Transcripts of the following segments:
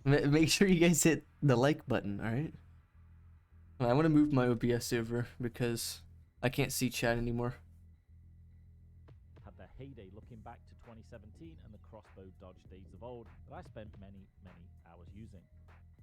Make sure you guys hit the like button, alright? I want to move my OBS over because I can't see chat anymore. Had their heyday looking back to 2017 and the crossbow dodge days of old that I spent many hours using.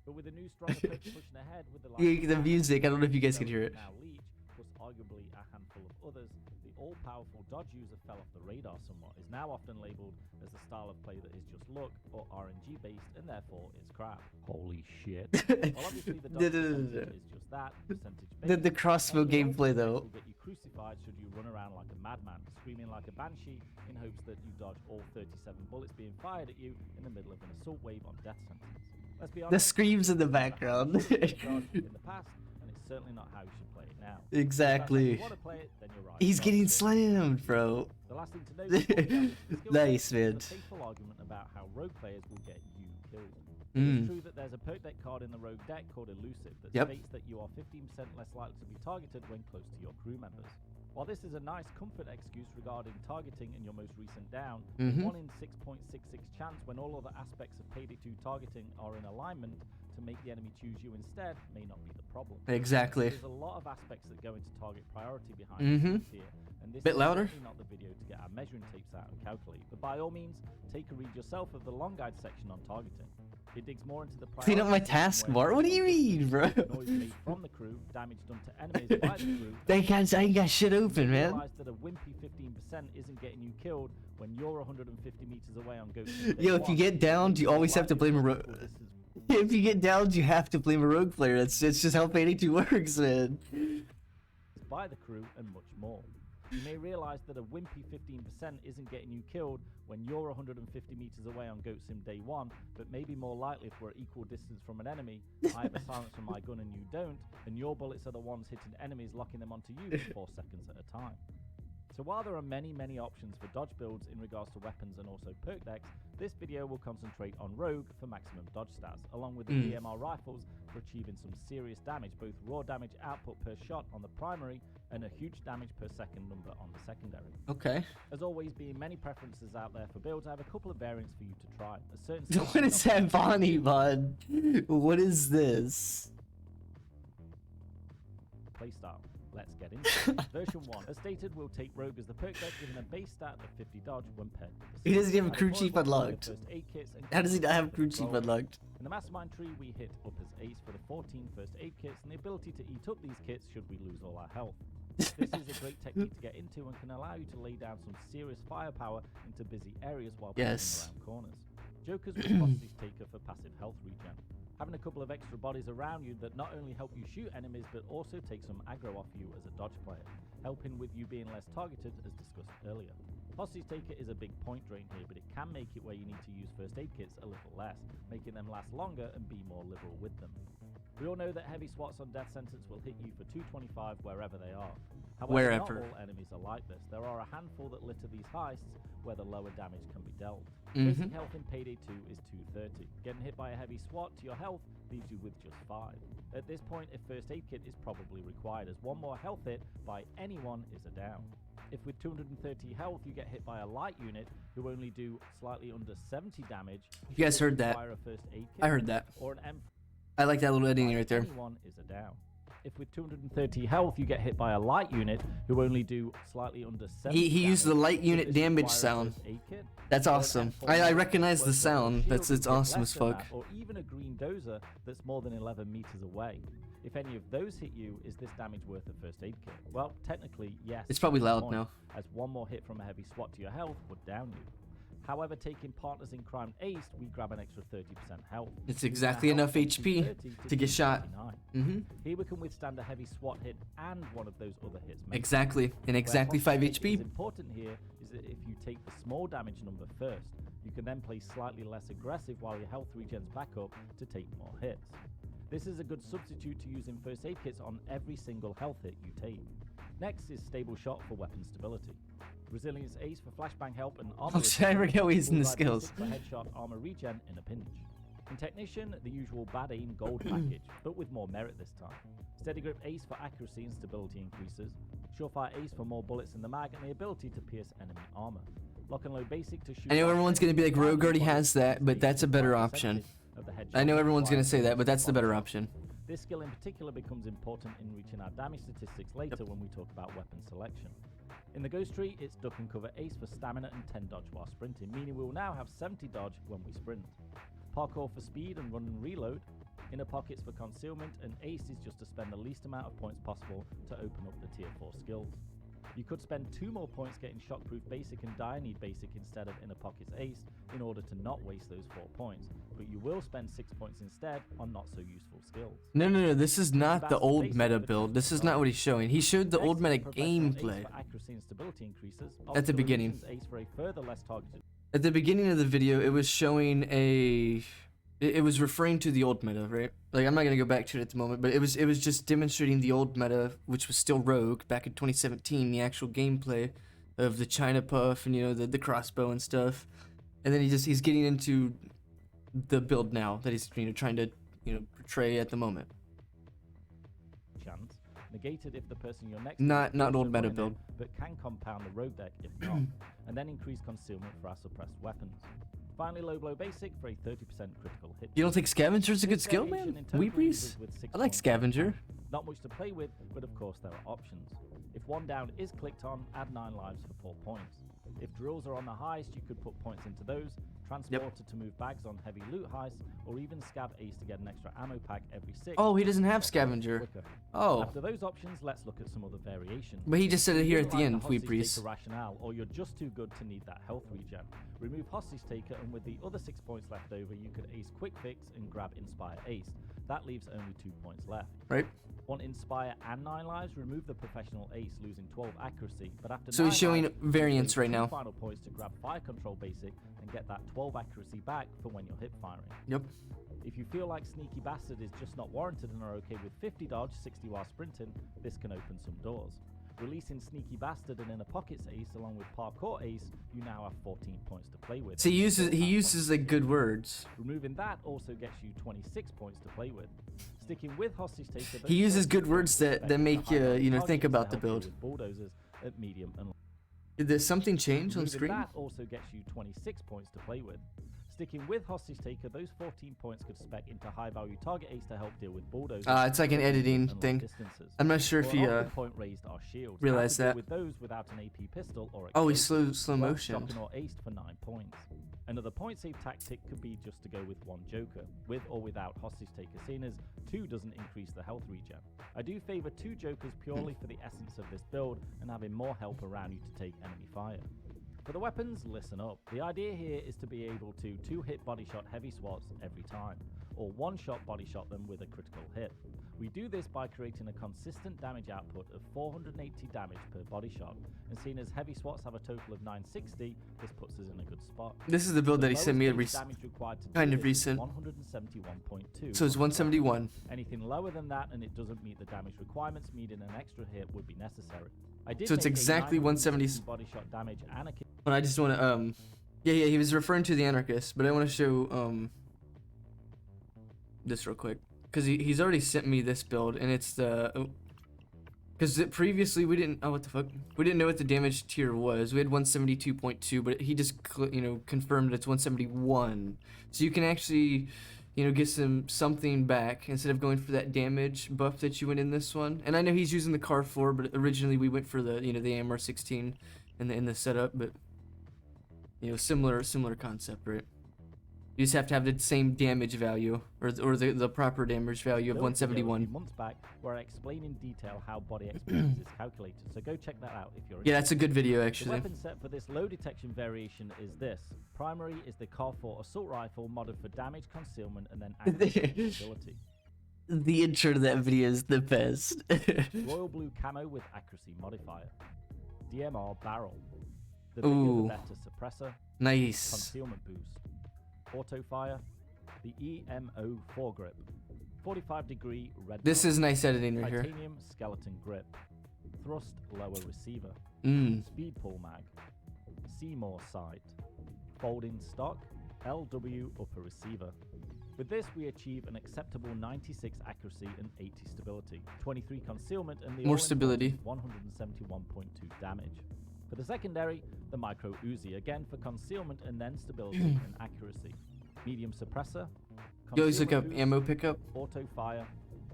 But with a new strong approach pushing ahead with the music, I don't know if you guys can hear it. Now Leech, plus arguably a handful of others, the all-powerful dodge user fell off the radar somewhat, is now often labelled as a style of play that is just luck or RNG based and therefore it's crap. Holy shit. Well, obviously the dodge percentage is just that, percentage based. The crossbow gameplay though. Will get you crucified should you run around like a madman, screaming like a banshee in hopes that you dodge all 37 bullets being fired at you in the middle of an assault wave on death sentence. Let's be honest, The screams in the background. in the past, and it's certainly not how you should play it now. Exactly. If you want to play it, then you're right. He's getting slammed, bro. The last thing to know is Nice, man. a faithful argument about how rogue players will get you killed. Mm. It's true that there's a perk deck card in the rogue deck called Elusive that states that you are 15% less likely to be targeted when close to your crew members. While this is a nice comfort excuse regarding targeting in your most recent down, 1 in 6.66 chance when all other aspects of Payday 2 targeting are in alignment to make the enemy choose you instead may not be the problem. Exactly. There's a lot of aspects that go into target priority behind the scenes here, and this Bit is louder. certainly not the video to get our measuring tapes out and calculate, but by all means, take a read yourself of the long guide section on targeting. It digs more into the Clean up my taskbar? What do you mean, bro? Noise made from the crew, damage done to enemies by the crew. I ain't got shit open, man. Realize that a wimpy 15% isn't getting you killed when you're 150 meters away on Ghost. Yo, if you get downed, you always have to blame a rogue. If you get downed, you have to blame a rogue player. It's just how Payday 2 works, man. By the crew and much more. You may realize that a wimpy 15% isn't getting you killed when you're 150 meters away on Goat Sim day 1, but maybe more likely if we're at equal distance from an enemy, I have a silencer on my gun and you don't, and your bullets are the ones hitting enemies, locking them onto you for 4 seconds at a time. So while there are many options for dodge builds in regards to weapons and also perk decks, this video will concentrate on Rogue for maximum dodge stats, along with the DMR rifles for achieving some serious damage, both raw damage output per shot on the primary and a huge damage per second number on the secondary. Okay. As always, being many preferences out there for builds, I have a couple of variants for you to try. A certain What is that, Bonnie, bud? What is this? playstyle. Let's get into it. Version 1. As stated, we'll take Rogue as the perk deck, given a base stat of 50 dodge when paired with the He doesn't have a crew chief unlocked. first aid kits and How does he not have crew chief unlocked? in the mastermind tree, we hit up as ace for the 14 first aid kits and the ability to eat up these kits should we lose all our health. This is a great technique to get into and can allow you to lay down some serious firepower into busy areas while pushing around corners. Joker's with Hostage Taker for passive health regen. Having a couple of extra bodies around you that not only help you shoot enemies but also take some aggro off you as a dodge player, helping with you being less targeted as discussed earlier. Hostage Taker is a big point drain here, but it can make it where you need to use first aid kits a little less, making them last longer and be more liberal with them. We all know that heavy swats on death sentence will hit you for 225 wherever they are. However, not all enemies are like this. There are a handful that litter these heists where the lower damage can be dealt. Basic health in Payday 2 is 230. Getting hit by a heavy swat to your health leaves you with just 5. At this point, a first aid kit is probably required, as one more health hit by anyone is a down. If with 230 health you get hit by a light unit who only do slightly under 70 damage, You guys heard that? a first aid kit I heard that. or an M. I like that little editing right there. Anyone is a down. If with 230 health you get hit by a light unit who only do slightly under 70 He used the light unit this damage require a sound. first aid kit, That's or an awesome. M4 I recognize the where sound. shield It's would get awesome less as than fuck. that, or even a green dozer that's more than 11 meters away. If any of those hit you, is this damage worth a first aid kit? Well, technically, yes. It's probably at this loud point, now. As one more hit from a heavy swat to your health would down you. However, taking partners in crime aced, we grab an extra 30% health. It's exactly enough HP to get shot. Here we can withstand a heavy SWAT hit and one of those other hits. Exactly. And exactly 5 What's HP. important here is that if you take the small damage number first, you can then play slightly less aggressive while your health regens back up to take more hits. This is a good substitute to using first aid kits on every single health hit you take. Next is Stable Shot for weapon stability. Resilience Ace for flashbang help and armor. I forget what he's in the skills. For headshot armor regen in a pinch. In Technician, the usual bad aim gold package, but with more merit this time. Steady Grip Ace for accuracy and stability increases. Surefire Ace for more bullets in the mag and the ability to pierce enemy armor. Lock and Load Basic to shoot. I know everyone's gonna be like, Rogue already has that, but that's a better option. of the headshot. I know everyone's going to say required that, but that's the body better shot. option. This skill in particular becomes important in reaching our damage statistics later when we talk about weapon selection. In the ghost tree, it's duck and cover ace for stamina and 10 dodge while sprinting, meaning we will now have 70 dodge when we sprint. Parkour for speed and run and reload. Inner pockets for concealment, and ace is just to spend the least amount of points possible to open up the tier 4 skills. You could spend 2 more points getting shockproof basic and dire need basic instead of inner pockets ace in order to not waste those 4 points, but you will spend 6 points instead on not so useful skills. No, this is not the old meta build. This is not what he's showing. He showed the old meta gameplay Accuracy and stability increases. at the beginning. Ace for a further less targeted. At the beginning of the video, it was showing it was referring to the old meta, right? Like, I'm not gonna go back to it at the moment, but it was just demonstrating the old meta, which was still Rogue back in 2017, the actual gameplay of the China Puff and, you know, the crossbow and stuff. And then he's getting into the build now that he's, you know, trying to, you know, portray at the moment. Chance negated if the person you're next Not old meta in, build, but can compound the rogue deck if not, and then increase concealment for our suppressed weapons. Finally, low blow basic for a 30% critical hit. You don't think Scavenger's a good skill, man? Weebries? I like Scavenger. Not much to play with, but of course there are options. If one down is clicked on, add 9 lives for 4 points. If drills are on the heist, you could put points into those, transporter to move bags on heavy loot heists, or even scav ace to get an extra ammo pack every 6. Oh, he doesn't have Scavenger. Oh. After those options, let's look at some other variations. But he just said it here at the end, Hostage Weebries. Taker rationale, or you're just too good to need that health regen. Remove Hostage Taker, and with the other 6 points left over, you could ace Quick Fix and grab Inspire Ace. That leaves only 2 points left. Right. Want Inspire and 9 lives? Remove the Professional Ace, losing 12 accuracy. But after So he's showing variants right now. Final points to grab Fire Control Basic and get that 12 accuracy back for when you're hip firing. Yep. If you feel like Sneaky Bastard is just not warranted and are okay with 50 dodge, 60 while sprinting, this can open some doors. Releasing Sneaky Bastard and Inner Pockets Ace along with Parkour Ace, you now have 14 points to play with. So he uses like good words. Removing that also gets you 26 points to play with. Sticking with Hostage Taker, He uses good words that make you, you know, think about the build. Bulldozers at medium and Did there something change on screen? that also gets you 26 points to play with. Sticking with Hostage Taker, those 14 points could spec into high value target ace to help deal with bulldozers. It's like an editing thing. I'm not sure if you point raised are shields. realize that. With those without an AP pistol or Oh, he slow motion. or aced for 9 points. Another point save tactic could be just to go with 1 Joker, with or without Hostage Taker, seeing as 2 doesn't increase the health regen. I do favour 2 Jokers purely for the essence of this build and having more help around you to take enemy fire. For the weapons, listen up. The idea here is to be able to 2-hit body shot heavy swats every time, or 1-shot body shot them with a critical hit. We do this by creating a consistent damage output of 480 damage per body shot, and seeing as heavy swats have a total of 960, this puts us in a good spot. This is the build that he sent me a kind of recent. 171.2. So it's 171. Anything lower than that and it doesn't meet the damage requirements, meaning an extra hit would be necessary. I did So it's make a exactly 960 body shot damage and a But I just want to yeah, he was referring to the anarchist, but I want to show this real quick because he's already sent me this build, and it's the because previously we didn't what the fuck, we didn't know what the damage tier was. We had 172.2, but he just confirmed it's 171, so you can actually get something back instead of going for that damage buff that you went in this one. And I know he's using the car 4, but originally we went for the the AMR 16 in the setup, but similar concept, right? You just have to have the same damage value or the proper damage value of 171. Months back, where I explain in detail how body experience is calculated. So go check that out if you're interested. Yeah, that's a good video The actually. weapon set for this low detection variation is this. Primary is the Car 4 assault rifle modded for damage, concealment, and then accuracy. The intro to that video is the best. Royal blue camo with accuracy modifier. DMR barrel. The bigger Ooh. the better suppressor. Nice. Concealment boost. Auto fire. The EMO foregrip. 45-degree red. This dot. is nice editing right here. Titanium skeleton grip. Thrust lower receiver. Speed pull mag. Seymour sight. Folding stock. LW upper receiver. With this, we achieve an acceptable 96 accuracy and 80 stability, 23 concealment, and the More stability. 171.2 damage. For the secondary, the Micro Uzi, again for concealment and then stability and accuracy. Medium suppressor, You always look up concealment ammo boost, pickup. auto fire,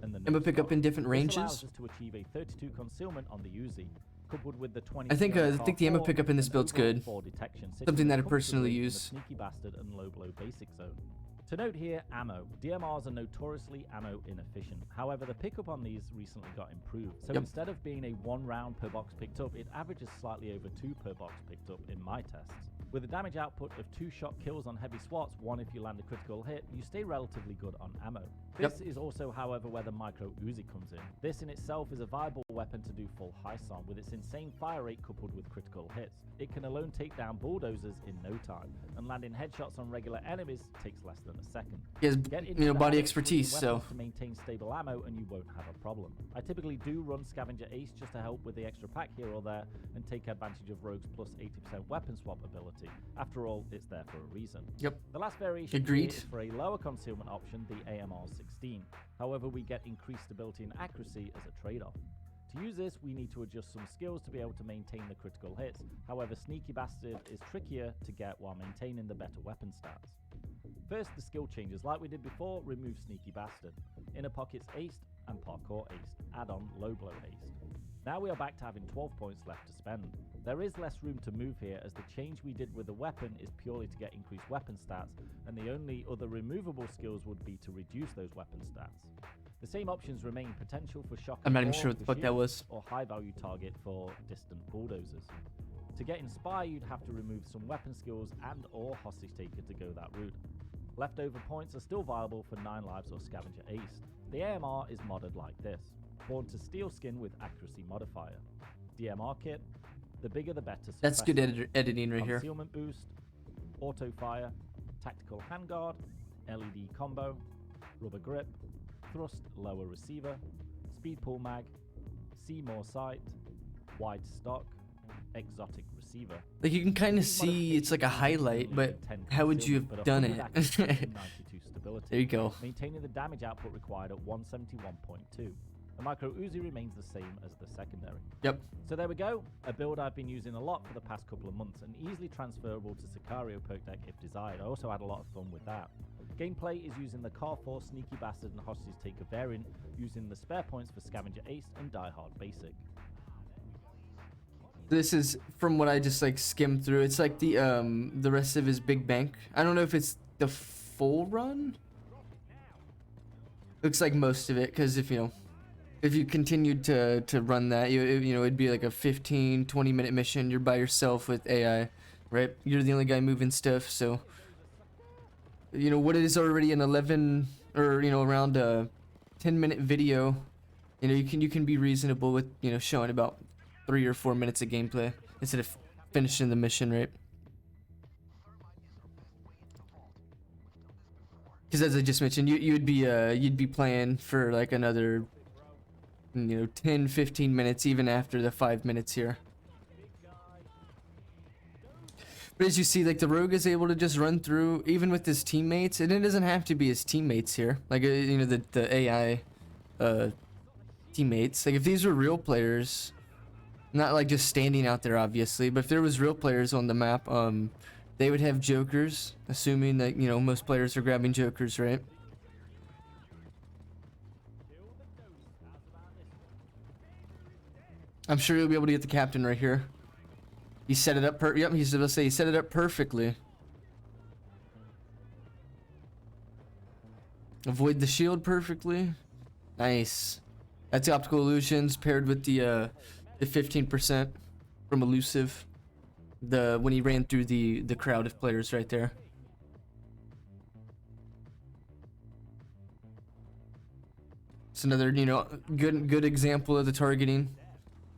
and the Ammo no pickup stop. in different This allows ranges. us to achieve a 32 concealment on the Uzi, coupled with the 20 I think the ammo pickup in this build's good. detection, Something that I comfortably personally in the use. sneaky bastard and low blow basic zone. To note here, ammo. DMRs are notoriously ammo inefficient. However, the pickup on these recently got improved. So instead of being a 1 round per box picked up, it averages slightly over 2 per box picked up in my tests. With a damage output of 2 shot kills on heavy swats, 1 if you land a critical hit, you stay relatively good on ammo. This is also, however, where the micro Uzi comes in. This in itself is a viable weapon to do full heists on, with its insane fire rate coupled with critical hits. It can alone take down bulldozers in no time, and landing headshots on regular enemies takes less than a second. He has, body expertise, so to maintain stable ammo, and you won't have a problem. I typically do run Scavenger Ace just to help with the extra pack here or there, and take advantage of Rogue's plus 80% weapon swap ability. After all, it's there for a reason. The last variation here is for a lower concealment option, the AMR-16. However, we get increased stability and accuracy as a trade-off. To use this, we need to adjust some skills to be able to maintain the critical hits. However, Sneaky Bastard is trickier to get while maintaining the better weapon stats. First, the skill changes. Like we did before, remove Sneaky Bastard. Inner Pockets aced and Parkour aced. Add on Low Blow aced. Now we are back to having 12 points left to spend. There is less room to move here, as the change we did with the weapon is purely to get increased weapon stats, and the only other removable skills would be to reduce those weapon stats. The same options remain: potential for shock. I'm not even sure what the fuck that was. Or high value target for distant bulldozers. To get Inspire, you'd have to remove some weapon skills and or hostage taker to go that route. Leftover points are still viable for 9 lives or Scavenger Ace. The AMR is modded like this: Born to Steel Skin with accuracy modifier. DMR kit: the bigger the better. That's good editing right here. Concealment boost, auto fire, tactical handguard, LED combo, rubber grip, thrust lower receiver, speed pull mag, see more sight, wide stock, exotic receiver. Like, you can kind of see it's like a highlight, but how would you have done it? 92 stability. There you go. Maintaining the damage output required at 171.2. The micro Uzi remains the same as the secondary. So there we go, a build I've been using a lot for the past couple of months, and easily transferable to Sicario perk deck if desired. I also had a lot of fun with that. Gameplay is using the Car 4 Sneaky Bastard and Hostage Taker variant, using the spare points for Scavenger Ace and Die Hard Basic. This is from what I just like skimmed through. It's like the rest of his big bank. I don't know if it's the full run. Looks like most of it, because if you continued to run that, it'd be like a 15-20 minute mission. You're by yourself with AI, right? You're the only guy moving stuff, so what it is already an 11 or around a 10-minute video. You can be reasonable with showing about 3 or 4 minutes of gameplay instead of finishing the mission, right? Because as I just mentioned, you'd be playing for like another 10-15 minutes even after the 5 minutes here. But as you see, like, the rogue is able to just run through even with his teammates, and it doesn't have to be his teammates here, like the AI teammates. Like, if these were real players, not like just standing out there obviously, but if there was real players on the map, they would have jokers, assuming that most players are grabbing jokers, right? I'm sure you'll be able to get the captain right here. He set it up yep, he's supposed to say he set it up perfectly. Avoid the shield perfectly. Nice. That's the optical illusions paired with the 15% from elusive. When he ran through the crowd of players right there. It's another good example of the targeting.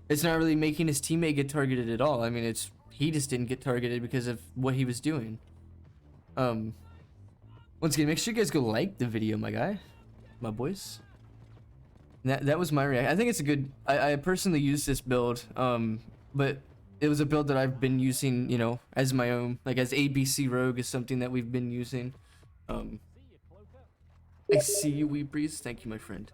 It's not really making his teammate get targeted at all. I mean, he just didn't get targeted because of what he was doing. Once again, make sure you guys go like the video, my boys. That was my reaction. I think it's a good. I personally use this build, but it was a build that I've been using, as my own, like as ABC Rogue is something that we've been using. I see you, Weebreeze. Thank you, my friend.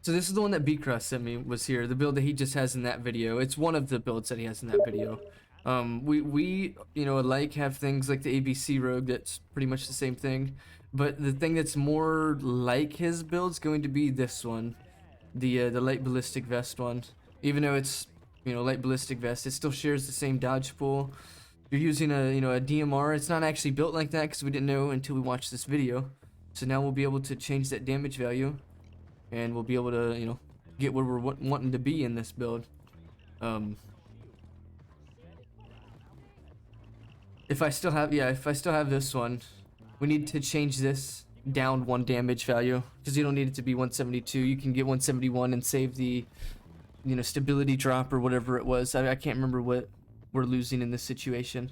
So this is the one that B-Cross sent me, was here. The build that he just has in that video. It's one of the builds that he has in that video. We you know like have things like the ABC Rogue that's pretty much the same thing, but the thing that's more like his build's going to be this one, the light ballistic vest one. Even though it's light ballistic vest, it still shares the same dodge pool. You're using a a DMR. It's not actually built like that because we didn't know until we watched this video. So now we'll be able to change that damage value, and we'll be able to get where we're wanting to be in this build. If I still have this one, we need to change this down 1 damage value because you don't need it to be 172. You can get 171 and save the stability drop or whatever it was. I can't remember what we're losing in this situation.